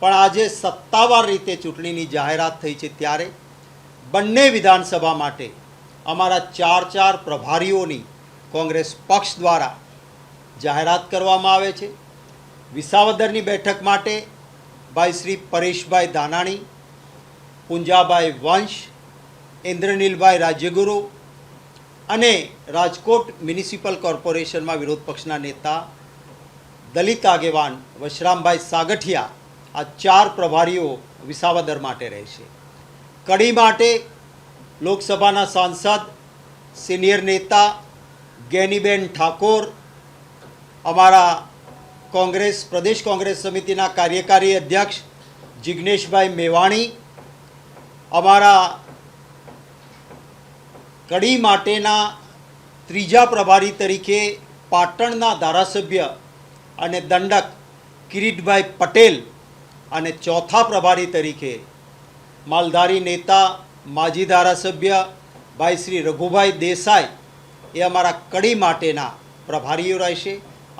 પણ આજે સત્તાવાર રીતે ચૂંટણીની જાહેરાત થઈ છે ત્યારે બંને વિધાનસભા માટે અમારા 4 પ્રભારીઓની કોંગ્રેસ પક્ષ દ્વારા જાહેરાત કરવામાં આવે છે। વિસાવદરની બેઠક માટે ભાઈ શ્રી પરેશભાઈ ધાનાણી, પુંજાભાઈ વંશ, ઇન્દ્રનીલભાઈ રાજ્યગુરુ અને રાજકોટ મ્યુનિસિપલ કોર્પોરેશનમાં વિરોધ પક્ષના નેતા દલિત આગેવાન વશરામભાઈ સાગઠિયા આ 4 પ્રભારીઓ વિસાવદર માટે રહેશે। કડી માટે લોકસભાના સાંસદ સિનિયર નેતા ગેનીબેન ઠાકોર, અમારા કોંગ્રેસ પ્રદેશ કોંગ્રેસ સમિતિના કાર્યકારી અધ્યક્ષ જિગ્નેશભાઈ મેવાણી, અમારા કડી માટેના 3જા પ્રભારી તરીકે પાટણના ધારાસભ્ય અને દંડક કિરીટભાઈ પટેલ અને 4થા પ્રભારી તરીકે માલધારી નેતા માજી ધારાસભ્ય ભાઈ શ્રી રઘુભાઈ દેસાઈ એ અમારા કડી માટેના પ્રભારીઓ રહેશે।